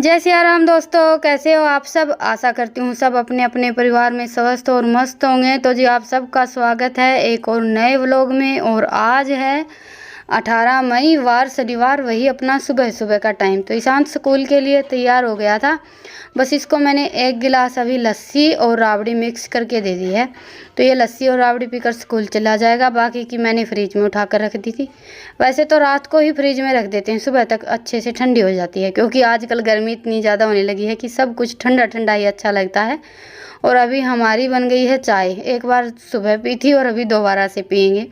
जय सिया राम दोस्तों, कैसे हो आप सब। आशा करती हूँ सब अपने अपने परिवार में स्वस्थ और मस्त होंगे। तो जी आप सबका स्वागत है एक और नए व्लॉग में। और आज है 18 मई वार शनिवार, वही अपना सुबह सुबह का टाइम। तो ईशांत स्कूल के लिए तैयार हो गया था। बस इसको मैंने एक गिलास अभी लस्सी और राबड़ी मिक्स करके दे दी है। तो ये लस्सी और राबड़ी पीकर स्कूल चला जाएगा। बाकी की मैंने फ्रिज में उठा कर रख दी थी। वैसे तो रात को ही फ्रिज में रख देते हैं, सुबह तक अच्छे से ठंडी हो जाती है, क्योंकि आजकल गर्मी इतनी ज़्यादा होने लगी है कि सब कुछ ठंडा ठंडा ही अच्छा लगता है। और अभी हमारी बन गई है चाय। एक बार सुबह पी थी और अभी दोबारा से पियेंगे।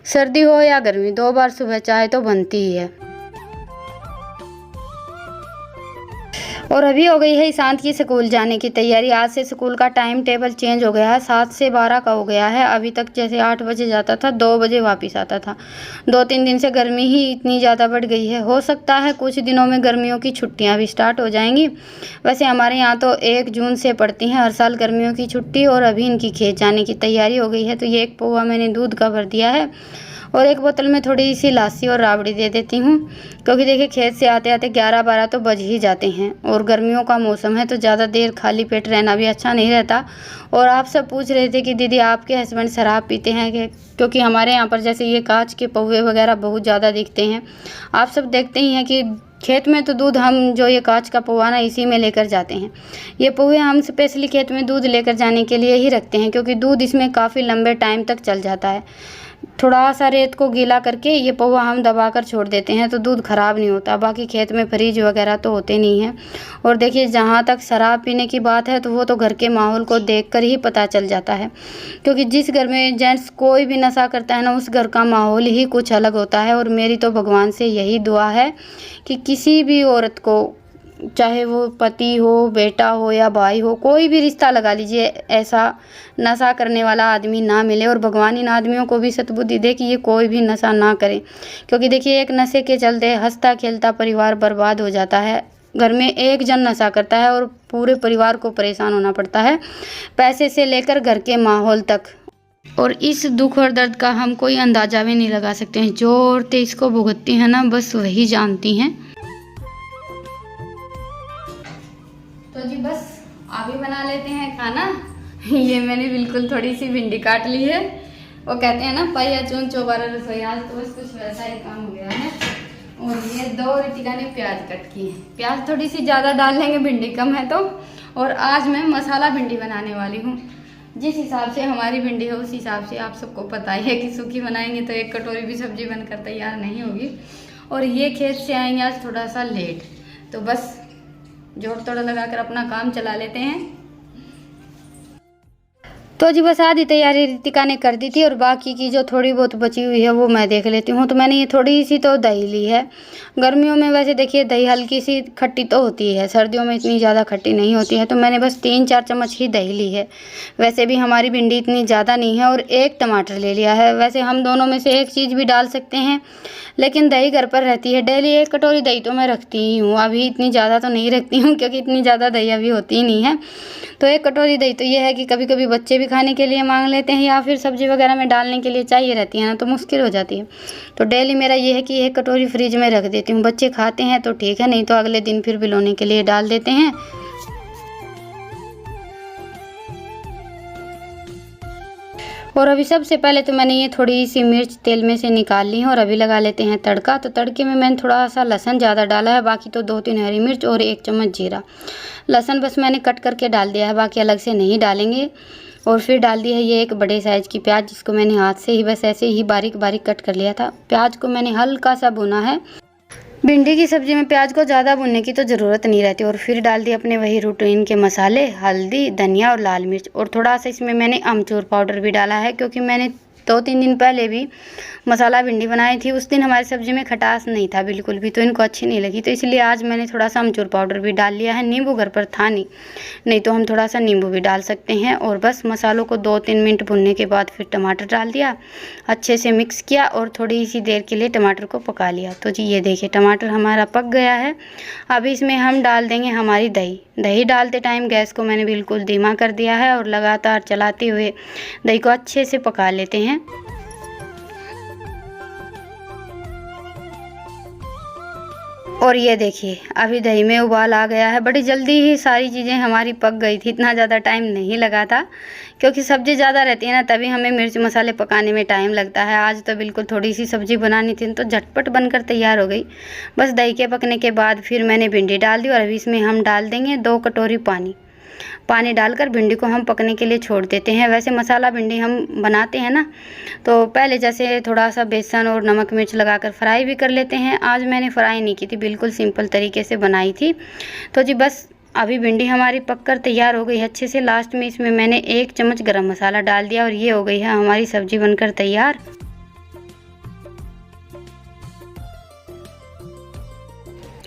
सर्दी हो या गर्मी, 2 बार सुबह चाय तो बनती ही है। और अभी हो गई है ईशांत की स्कूल जाने की तैयारी। आज से स्कूल का टाइम टेबल चेंज हो गया है, 7 से 12 का हो गया है। अभी तक जैसे 8 बजे जाता था, 2 बजे वापस आता था। 2-3 दिन से गर्मी ही इतनी ज़्यादा बढ़ गई है। हो सकता है कुछ दिनों में गर्मियों की छुट्टियां भी स्टार्ट हो जाएंगी। वैसे हमारे यहाँ तो 1 जून से पड़ती हैं हर साल गर्मियों की छुट्टी। और अभी इनकी खेत जाने की तैयारी हो गई है। तो ये एक पौवा मैंने दूध का भर दिया है और एक बोतल में थोड़ी सी लस्सी और राबड़ी दे देती हूँ, क्योंकि देखिए खेत से आते आते 11-12 तो बज ही जाते हैं। और गर्मियों का मौसम है तो ज़्यादा देर खाली पेट रहना भी अच्छा नहीं रहता। और आप सब पूछ रहे थे कि दीदी आपके हस्बैंड शराब पीते हैं कि, क्योंकि हमारे यहाँ पर जैसे ये कांच के पौवे वगैरह बहुत ज़्यादा दिखते हैं। आप सब देखते ही हैं कि खेत में तो दूध हम जो ये कांच का पौवा ना इसी में लेकर जाते हैं। ये पौवे हम स्पेशली खेत में दूध लेकर जाने के लिए ही रखते हैं, क्योंकि दूध इसमें काफ़ी लंबे टाइम तक चल जाता है। थोड़ा सा रेत को गीला करके ये पौवा हम दबा कर छोड़ देते हैं तो दूध ख़राब नहीं होता। बाकी खेत में फ्रिज वगैरह तो होते नहीं हैं। और देखिए जहाँ तक शराब पीने की बात है तो वो तो घर के माहौल को देखकर ही पता चल जाता है, क्योंकि जिस घर में जेंट्स कोई भी नशा करता है ना, उस घर का माहौल ही कुछ अलग होता है। और मेरी तो भगवान से यही दुआ है कि किसी भी औरत को, चाहे वो पति हो, बेटा हो या भाई हो, कोई भी रिश्ता लगा लीजिए, ऐसा नशा करने वाला आदमी ना मिले। और भगवान इन आदमियों को भी सद्बुद्धि दे कि ये कोई भी नशा ना करे। क्योंकि देखिए एक नशे के चलते हंसता खेलता परिवार बर्बाद हो जाता है। घर में एक जन नशा करता है और पूरे परिवार को परेशान होना पड़ता है, पैसे से लेकर घर के माहौल तक। और इस दुख और दर्द का हम कोई अंदाज़ा भी नहीं लगा सकते हैं। जो औरतें इसको भुगतती हैं ना, बस वही जानती हैं। तो जी बस अभी बना लेते हैं खाना। ये मैंने बिल्कुल थोड़ी सी भिंडी काट ली है। वो कहते हैं ना पाया चून चौबारा रसोई, आज तो बस कुछ वैसा ही काम हो गया है। और ये 2 रितिका ने प्याज कट की है। प्याज थोड़ी सी ज़्यादा डाल लेंगे, भिंडी कम है तो। और आज मैं मसाला भिंडी बनाने वाली हूँ। जिस हिसाब से हमारी भिंडी है उस हिसाब से आप सबको पता ही है कि सूखी बनाएंगे तो 1 कटोरी भी सब्जी बनकर तैयार नहीं होगी। और ये खेत से आएंगे आज थोड़ा सा लेट, तो बस जोड़ तोड़ लगाकर अपना काम चला लेते हैं। तो जी बस आधी तैयारी रितिका ने कर दी थी और बाकी की जो थोड़ी बहुत बची हुई है वो मैं देख लेती हूँ। तो मैंने ये थोड़ी सी तो दही ली है। गर्मियों में वैसे देखिए दही हल्की सी खट्टी तो होती है, सर्दियों में इतनी ज़्यादा खट्टी नहीं होती है। तो मैंने बस 3-4 चम्मच ही दही ली है। वैसे भी हमारी भिंडी इतनी ज़्यादा नहीं है। और 1 टमाटर ले लिया है। वैसे हम दोनों में से एक चीज़ भी डाल सकते हैं, लेकिन दही घर पर रहती है। डेली 1 कटोरी दही तो मैं रखती ही हूँ। अभी इतनी ज़्यादा तो नहीं रखती हूँ, क्योंकि इतनी ज़्यादा दही अभी होती ही नहीं है। तो 1 कटोरी दही तो ये है कि कभी कभी बच्चे भी खाने के लिए मांग लेते हैं, या फिर सब्जी वगैरह में डालने के लिए चाहिए रहती है ना, तो मुश्किल हो जाती है। तो डेली मेरा ये है कि 1 कटोरी फ्रिज में रख देती हूँ। बच्चे खाते हैं तो ठीक है, नहीं तो अगले दिन फिर भिगोने के लिए डाल देते हैं। और अभी सबसे पहले तो मैंने ये थोड़ी सी मिर्च तेल में से निकाल ली है। और अभी लगा लेते हैं तड़का। तो तड़के में मैंने थोड़ा सा लहसुन ज़्यादा डाला है, बाकी तो 2-3 हरी मिर्च और 1 चम्मच जीरा। लहसुन बस मैंने कट करके डाल दिया है, बाकी अलग से नहीं डालेंगे। और फिर डाल दी है ये 1 बड़े साइज़ की प्याज, जिसको मैंने हाथ से ही बस ऐसे ही बारीक बारीक कट कर लिया था। प्याज को मैंने हल्का सा भुना है। भिंडी की सब्ज़ी में प्याज को ज़्यादा भुनने की तो ज़रूरत नहीं रहती। और फिर डाल दिए अपने वही रूटीन के मसाले, हल्दी, धनिया और लाल मिर्च। और थोड़ा सा इसमें मैंने अमचूर पाउडर भी डाला है, क्योंकि मैंने 2-3 दिन पहले भी मसाला भिंडी बनाई थी। उस दिन हमारी सब्ज़ी में खटास नहीं था बिल्कुल भी, तो इनको अच्छी नहीं लगी। तो इसलिए आज मैंने थोड़ा सा अमचूर पाउडर भी डाल लिया है। नींबू घर पर था नहीं तो हम थोड़ा सा नींबू भी डाल सकते हैं। और बस मसालों को 2-3 मिनट भुनने के बाद फिर टमाटर डाल दिया, अच्छे से मिक्स किया और थोड़ी सी देर के लिए टमाटर को पका लिया। तो जी ये देखिए टमाटर हमारा पक गया है। अभी इसमें हम डाल देंगे हमारी दही। दही डालते टाइम गैस को मैंने बिल्कुल धीमा कर दिया है और लगातार चलाते हुए दही को अच्छे से पका लेते हैं। और ये देखिए अभी दही में उबाल आ गया है। बड़ी जल्दी ही सारी चीज़ें हमारी पक गई थी, इतना ज़्यादा टाइम नहीं लगा था, क्योंकि सब्ज़ी ज़्यादा रहती है ना, तभी हमें मिर्च मसाले पकाने में टाइम लगता है। आज तो बिल्कुल थोड़ी सी सब्ज़ी बनानी थी तो झटपट बनकर तैयार हो गई। बस दही के पकने के बाद फिर मैंने भिंडी डाल दी और अभी इसमें हम डाल देंगे 2 कटोरी पानी डालकर भिंडी को हम पकने के लिए छोड़ देते हैं। वैसे मसाला भिंडी हम बनाते हैं ना, तो पहले जैसे थोड़ा सा बेसन और नमक मिर्च लगाकर फ्राई भी कर लेते हैं। आज मैंने फ्राई नहीं की थी, बिल्कुल सिंपल तरीके से बनाई थी। तो जी बस अभी भिंडी हमारी पककर तैयार हो गई है अच्छे से। लास्ट में इसमें मैंने 1 चम्मच गरम मसाला डाल दिया और ये हो गई है हमारी सब्जी बनकर तैयार।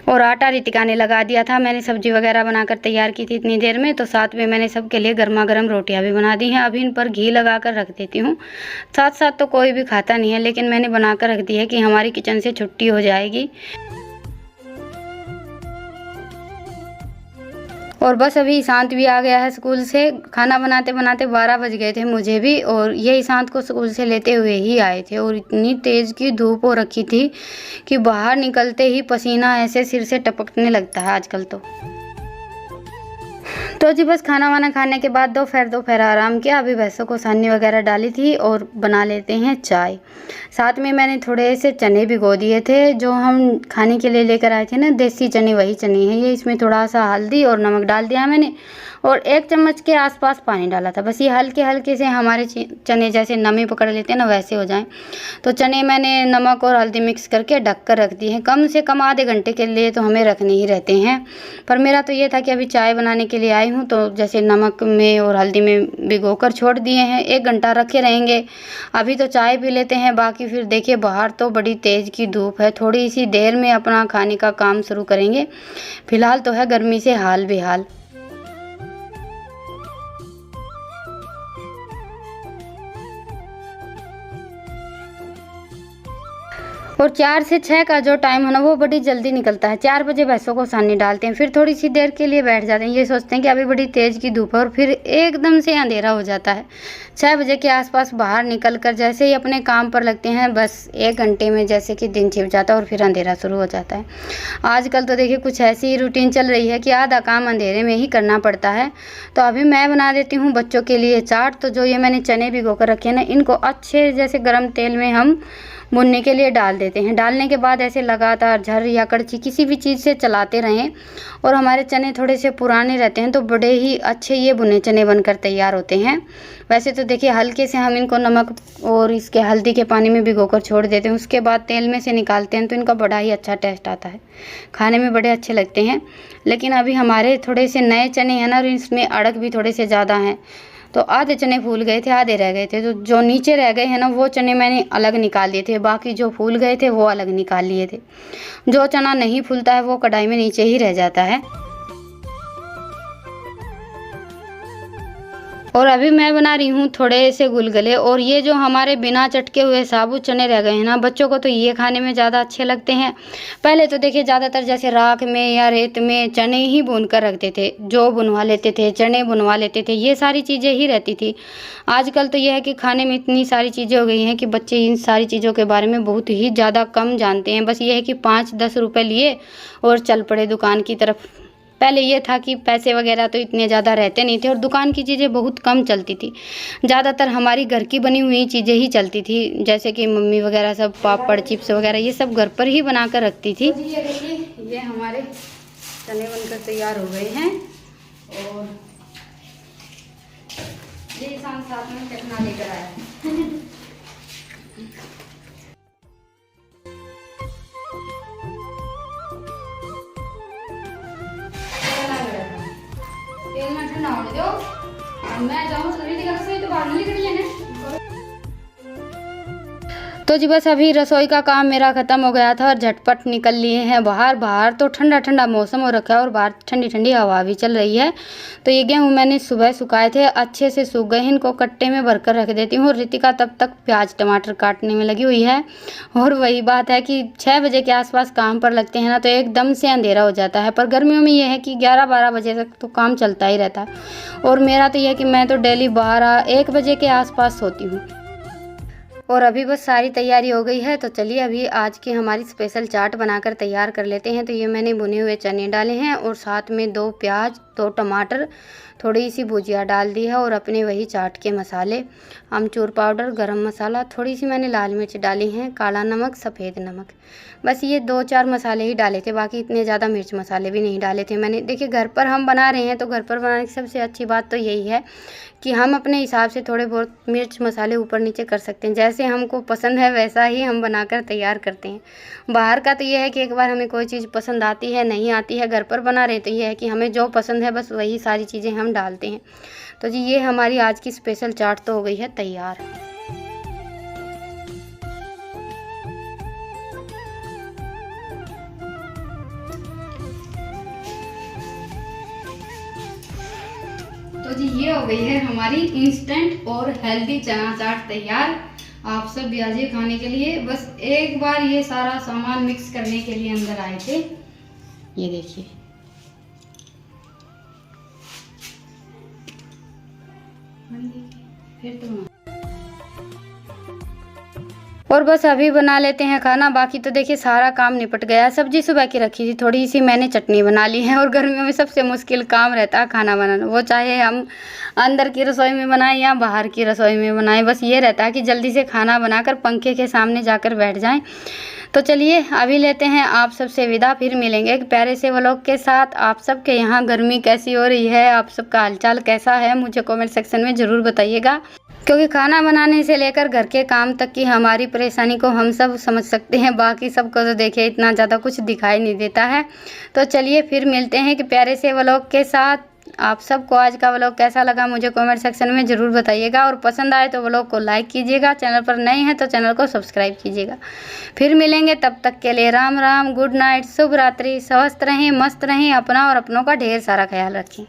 और आटा रितिकाने लगा दिया था, मैंने सब्जी वगैरह बनाकर तैयार की थी इतनी देर में। तो साथ में मैंने सबके लिए गर्मा गर्म रोटियां भी बना दी हैं। अभी इन पर घी लगाकर रख देती हूँ। साथ साथ तो कोई भी खाता नहीं है, लेकिन मैंने बनाकर रख दी है कि हमारी किचन से छुट्टी हो जाएगी। और बस अभी ईशांत भी आ गया है स्कूल से। खाना बनाते बनाते 12 बज गए थे मुझे भी, और ये ईशांत को स्कूल से लेते हुए ही आए थे। और इतनी तेज़ की धूप हो रखी थी कि बाहर निकलते ही पसीना ऐसे सिर से टपकने लगता है आजकल तो जी बस खाना वाना खाने के बाद दोपहर आराम किया। अभी भैंसों को सानी वगैरह डाली थी और बना लेते हैं चाय। साथ में मैंने थोड़े से चने भिगो दिए थे, जो हम खाने के लिए लेकर आए थे ना, देसी चने, वही चने हैं ये। इसमें थोड़ा सा हल्दी और नमक डाल दिया मैंने और 1 चम्मच के आसपास पानी डाला था। बस ये हल्के हल्के से हमारे चने जैसे नमी पकड़ लेते हैं ना, वैसे हो जाएं। तो चने मैंने नमक और हल्दी मिक्स करके ढक कर रख दिए हैं। कम से कम आधे घंटे के लिए तो हमें रखने ही रहते हैं। पर मेरा तो ये था कि अभी चाय बनाने के लिए आई हूँ, तो जैसे नमक में और हल्दी में भिगो कर छोड़ दिए हैं, 1 घंटा रखे रहेंगे। अभी तो चाय पी लेते हैं, बाकी फिर देखिए बाहर तो बड़ी तेज़ की धूप है। थोड़ी सी देर में अपना खाने का काम शुरू करेंगे। फिलहाल तो है गर्मी से हाल बेहाल। और 4 से 6 का जो टाइम है ना, वो बड़ी जल्दी निकलता है। 4 बजे भैंसों को सानी डालते हैं, फिर थोड़ी सी देर के लिए बैठ जाते हैं। ये सोचते हैं कि अभी बड़ी तेज़ की धूप है और फिर एकदम से अंधेरा हो जाता है। 6 बजे के आसपास बाहर निकल कर जैसे ही अपने काम पर लगते हैं, बस 1 घंटे में जैसे कि दिन छिप जाता है और फिर अंधेरा शुरू हो जाता है। आजकल तो देखिए कुछ ऐसी ही रूटीन चल रही है कि आधा काम अंधेरे में ही करना पड़ता है। तो अभी मैं बना देती हूँ बच्चों के लिए चाट। तो जो ये मैंने चने भिगो कर रखे हैं ना, इनको अच्छे जैसे गर्म तेल में हम भुनने के लिए डाल देते हैं। डालने के बाद ऐसे लगातार झर या कड़छी किसी भी चीज़ से चलाते रहें। और हमारे चने थोड़े से पुराने रहते हैं, तो बड़े ही अच्छे ये भुने चने बनकर तैयार होते हैं। वैसे तो देखिए हल्के से हम इनको नमक और इसके हल्दी के पानी में भिगोकर छोड़ देते हैं, उसके बाद तेल में से निकालते हैं, तो इनका बड़ा ही अच्छा टेस्ट आता है, खाने में बड़े अच्छे लगते हैं। लेकिन अभी हमारे थोड़े से नए चने हैं ना, और इसमें अड़क भी थोड़े से ज़्यादा हैं, तो आधे चने फूल गए थे, आधे रह गए थे। तो जो नीचे रह गए हैं ना, वो चने मैंने अलग निकाल दिए थे, बाकी जो फूल गए थे वो अलग निकाल लिए थे। जो चना नहीं फूलता है वो कढ़ाई में नीचे ही रह जाता है। और अभी मैं बना रही हूँ थोड़े से गुलगुले। और ये जो हमारे बिना चटके हुए साबुत चने रह गए हैं ना, बच्चों को तो ये खाने में ज़्यादा अच्छे लगते हैं। पहले तो देखिए ज़्यादातर जैसे राख में या रेत में चने ही भून कर रखते थे, जो बुनवा लेते थे, चने बुनवा लेते थे, ये सारी चीज़ें ही रहती थी। आजकल तो यह है कि खाने में इतनी सारी चीज़ें हो गई हैं कि बच्चे इन सारी चीज़ों के बारे में बहुत ही ज़्यादा कम जानते हैं। बस ये है कि 5-10 रुपये लिए और चल पड़े दुकान की तरफ। पहले ये था कि पैसे वगैरह तो इतने ज़्यादा रहते नहीं थे और दुकान की चीज़ें बहुत कम चलती थी। ज़्यादातर हमारी घर की बनी हुई चीज़ें ही चलती थी, जैसे कि मम्मी वगैरह सब पापड़ चिप्स वगैरह ये सब घर पर ही बना कर रखती थी। ये देखिए ये हमारे चने बनकर तैयार हो गए हैं। और ये साथ में चखना लेकर आया है। तेल में ठंडा होने दो, मैं जाऊँ तो रितिका रसोई तो बाहर नहीं करी है ना। तो जी बस अभी रसोई का काम मेरा ख़त्म हो गया था और झटपट निकल लिए हैं बाहर। बाहर तो ठंडा ठंडा मौसम हो रखा है और बाहर ठंडी ठंडी हवा भी चल रही है। तो ये गेहूँ मैंने सुबह सुखाए थे, अच्छे से सूख गए हैं। इनको कट्टे में भरकर रख देती हूँ। और रितिका तब तक प्याज टमाटर काटने में लगी हुई है। और वही बात है कि 6 बजे के आसपास काम पर लगते हैं ना, तो एकदम से अंधेरा हो जाता है। पर गर्मियों में ये है कि 11-12 बजे तक तो काम चलता ही रहता है। और मेरा तो यह है कि मैं तो डेली 12-1 बजे के आसपास सोती हूँ। और अभी बस सारी तैयारी हो गई है। तो चलिए अभी आज की हमारी स्पेशल चाट बनाकर तैयार कर लेते हैं। तो ये मैंने भुने हुए चने डाले हैं और साथ में 2 प्याज, 2 टमाटर, थोड़ी सी भुजिया डाल दी है और अपने वही चाट के मसाले, अमचूर पाउडर, गरम मसाला, थोड़ी सी मैंने लाल मिर्च डाली हैं, काला नमक, सफ़ेद नमक, बस ये 2-4 मसाले ही डाले थे, बाकी इतने ज़्यादा मिर्च मसाले भी नहीं डाले थे मैंने। देखिए घर पर हम बना रहे हैं तो घर पर बनाने की सबसे अच्छी बात तो यही है कि हम अपने हिसाब से थोड़े बहुत मिर्च मसाले ऊपर नीचे कर सकते हैं, जैसे हमको पसंद है वैसा ही हम बनाकर तैयार करते हैं। बाहर का तो ये है कि एक बार हमें कोई चीज़ पसंद आती है, नहीं आती है, घर पर बना रहे तो ये है कि हमें जो पसंद है बस वही सारी चीज़ें हम डालते हैं। तो जी ये हमारी आज की स्पेशल चाट तो हो गई है तैयार। तो जी ये हो गई है हमारी इंस्टेंट और हेल्दी चना चाट तैयार। आप सब भी आ जाइए खाने के लिए। बस एक बार ये सारा सामान मिक्स करने के लिए अंदर आए थे, ये देखिए। फिर तो और बस अभी बना लेते हैं खाना। बाकी तो देखिए सारा काम निपट गया। सब्जी सुबह की रखी थी, थोड़ी सी मैंने चटनी बना ली है। और गर्मियों में सबसे मुश्किल काम रहता है खाना बनाना, वो चाहे हम अंदर की रसोई में बनाएं या बाहर की रसोई में बनाएं, बस ये रहता है कि जल्दी से खाना बनाकर पंखे के सामने जाकर बैठ जाएं। तो चलिए अभी लेते हैं आप सबसे विदा, फिर मिलेंगे एक प्यारे से व्लॉग के साथ। आप सबके यहाँ गर्मी कैसी हो रही है, आप सबका हालचाल कैसा है, मुझे कमेंट सेक्शन में ज़रूर बताइएगा, क्योंकि खाना बनाने से लेकर घर के काम तक की हमारी परेशानी को हम सब समझ सकते हैं। बाकी सबको तो देखिए इतना ज़्यादा कुछ दिखाई नहीं देता है। तो चलिए फिर मिलते हैं कि प्यारे से व्लॉग के साथ। आप सबको आज का व्लॉग कैसा लगा मुझे कमेंट सेक्शन में ज़रूर बताइएगा, और पसंद आए तो व्लॉग को लाइक कीजिएगा, चैनल पर नए हैं तो चैनल को सब्सक्राइब कीजिएगा। फिर मिलेंगे, तब तक के लिए राम राम, गुड नाइट, शुभ रात्रि, स्वस्थ रहें, मस्त रहें, अपना और अपनों का ढेर सारा ख्याल रखें।